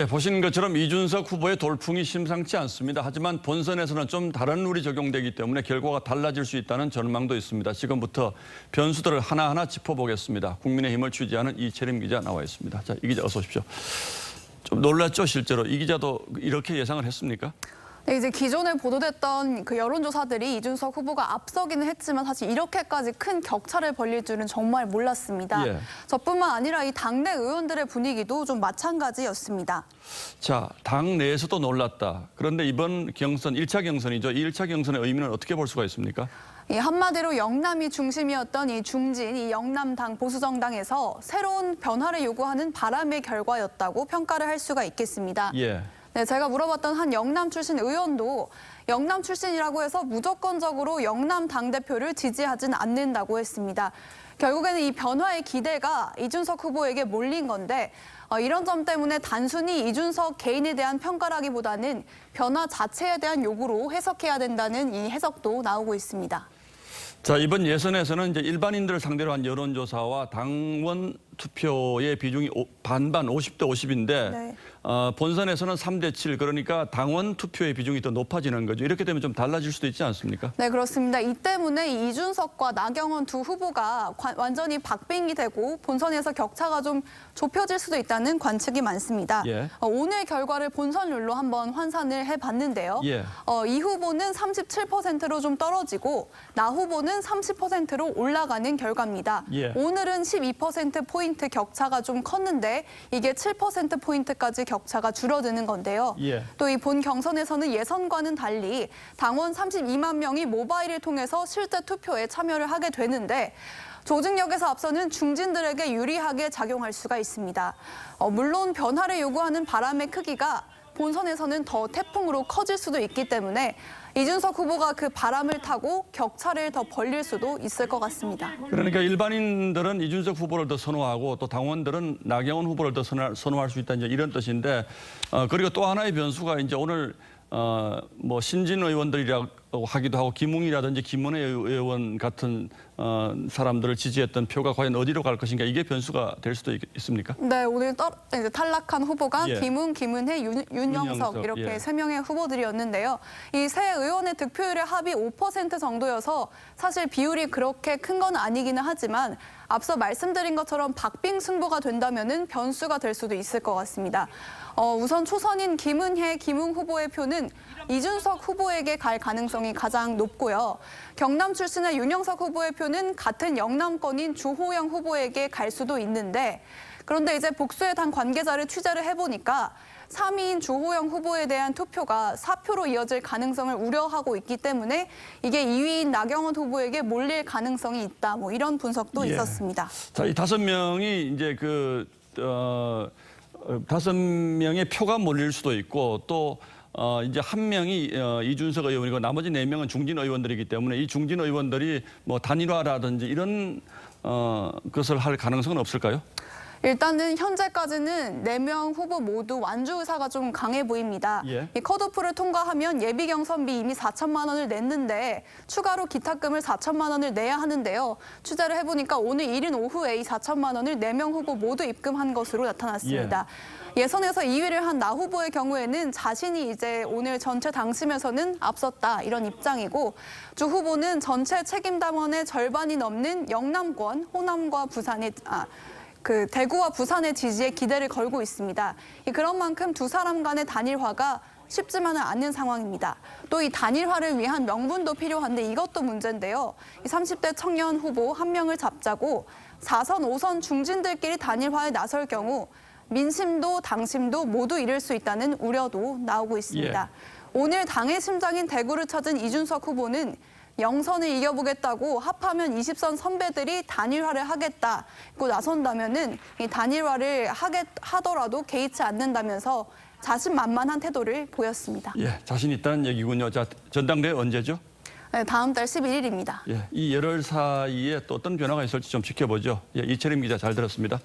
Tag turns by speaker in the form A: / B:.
A: 네, 보신 것처럼 이준석 후보의 돌풍이 심상치 않습니다. 하지만 본선에서는 좀 다른 룰이 적용되기 때문에 결과가 달라질 수 있다는 전망도 있습니다. 지금부터 변수들을 하나하나 짚어보겠습니다. 국민의힘을 취재하는 이채림 기자 나와 있습니다. 자, 이 기자 어서 오십시오. 좀 놀랐죠, 실제로. 이 기자도 이렇게 예상을 했습니까?
B: 네, 이제 기존에 보도됐던 그 여론조사들이 이준석 후보가 앞서기는 했지만 사실 이렇게까지 큰 격차를 벌릴 줄은 정말 몰랐습니다.
A: 예.
B: 저뿐만 아니라 이 당내 의원들의 분위기도 좀 마찬가지였습니다.
A: 자, 당 내에서도 놀랐다. 그런데 이번 경선, 1차 경선이죠. 이 1차 경선의 의미는 어떻게 볼 수가 있습니까?
B: 한마디로 영남이 중심이었던 이 중진, 이 영남당 보수정당에서 새로운 변화를 요구하는 바람의 결과였다고 평가를 할 수가 있겠습니다.
A: 예.
B: 네, 제가 물어봤던 한 영남 출신 의원도 영남 출신이라고 해서 무조건적으로 영남 당대표를 지지하진 않는다고 했습니다. 결국에는 이 변화의 기대가 이준석 후보에게 몰린 건데 이런 점 때문에 단순히 이준석 개인에 대한 평가라기보다는 변화 자체에 대한 요구로 해석해야 된다는 이 해석도 나오고 있습니다.
A: 자, 이번 예선에서는 이제 일반인들을 상대로 한 여론조사와 당원 투표의 비중이 반반 50대 50인데
B: 네.
A: 본선에서는 3대 7 그러니까 당원 투표의 비중이 더 높아지는 거죠. 이렇게 되면 좀 달라질 수도 있지 않습니까?
B: 네, 그렇습니다. 이 때문에 이준석과 나경원 두 후보가 완전히 박빙이 되고 본선에서 격차가 좀 좁혀질 수도 있다는 관측이 많습니다.
A: 예.
B: 오늘 결과를 본선율로 한번 환산을 해봤는데요.
A: 예.
B: 이 후보는 37%로 좀 떨어지고 나 후보는 30%로 올라가는 결과입니다.
A: 예.
B: 오늘은 12%포인트 격차가 좀 컸는데 이게 7%포인트까지 격차가 줄어드는 건데요.
A: 예.
B: 또 이 본 경선에서는 예선과는 달리 당원 32만 명이 모바일을 통해서 실제 투표에 참여를 하게 되는데 조직력에서 앞서는 중진들에게 유리하게 작용할 수가 있습니다. 물론 변화를 요구하는 바람의 크기가 본선에서는 더 태풍으로 커질 수도 있기 때문에 이준석 후보가 그 바람을 타고 격차를 더 벌릴 수도 있을 것 같습니다.
A: 그러니까 일반인들은 이준석 후보를 더 선호하고 또 당원들은 나경원 후보를 더 선호할 수 있다 이제 이런 뜻인데 그리고 또 하나의 변수가 이제 오늘 뭐 신진 의원들이라고 하기도 하고 김웅이라든지 김은혜 의원 같은 사람들을 지지했던 표가 과연 어디로 갈 것인가 이게 변수가 될 수도 있습니까?
B: 네, 오늘 이제 탈락한 후보가
A: 예.
B: 김웅, 김은혜, 윤영석 이렇게
A: 예.
B: 세 명의 후보들이었는데요. 이 세 의원의 득표율의 합이 5% 정도여서 사실 비율이 그렇게 큰 건 아니기는 하지만 앞서 말씀드린 것처럼 박빙 승부가 된다면은 변수가 될 수도 있을 것 같습니다. 우선 초선인 김은혜, 김웅 후보의 표는 이준석 후보에게 갈 가능성이 가장 높고요. 경남 출신의 윤영석 후보의 표는 같은 영남권인 주호영 후보에게 갈 수도 있는데 그런데 이제 복수의 당 관계자를 취재를 해보니까 3위인 주호영 후보에 대한 투표가 사표로 이어질 가능성을 우려하고 있기 때문에 이게 2위인 나경원 후보에게 몰릴 가능성이 있다. 뭐 이런 분석도
A: 예.
B: 있었습니다.
A: 자, 이 5명이 이제 5명의 표가 몰릴 수도 있고 또 이제 한 명이 이준석 의원이고 나머지 4명은 중진 의원들이기 때문에 이 중진 의원들이 뭐 단일화라든지 이런 것을 할 가능성은 없을까요?
B: 일단은 현재까지는 4명 후보 모두 완주 의사가 좀 강해 보입니다.
A: 예.
B: 이 컷오프를 통과하면 예비 경선비 이미 4천만 원을 냈는데 추가로 기탁금을 4천만 원을 내야 하는데요. 취재를 해보니까 오늘 이른 오후에 이 4천만 원을 4명 후보 모두 입금한 것으로 나타났습니다. 예선에서 2위를 한 나 후보의 경우에는 자신이 이제 오늘 전체 당심에서는 앞섰다 이런 입장이고 주 후보는 전체 책임당원의 절반이 넘는 영남권, 호남과 부산의 대구와 부산의 지지에 기대를 걸고 있습니다. 그런 만큼 두 사람 간의 단일화가 쉽지만은 않는 상황입니다. 또 이 단일화를 위한 명분도 필요한데 이것도 문제인데요. 이 30대 청년 후보 한 명을 잡자고 4선, 5선 중진들끼리 단일화에 나설 경우 민심도 당심도 모두 잃을 수 있다는 우려도 나오고 있습니다.
A: 예.
B: 오늘 당의 심장인 대구를 찾은 이준석 후보는 영선을 이겨보겠다고 합하면 20선 선배들이 단일화를 하겠다고 나선다면은 이 단일화를 하더라도 개의치 않는다면서 자신만만한 태도를 보였습니다.
A: 예, 자신 있다는 얘기군요. 자, 전당대회 언제죠?
B: 네, 다음 달 11일입니다.
A: 예, 이 열흘 사이에 또 어떤 변화가 있을지 좀 지켜보죠. 예, 이채림 기자 잘 들었습니다.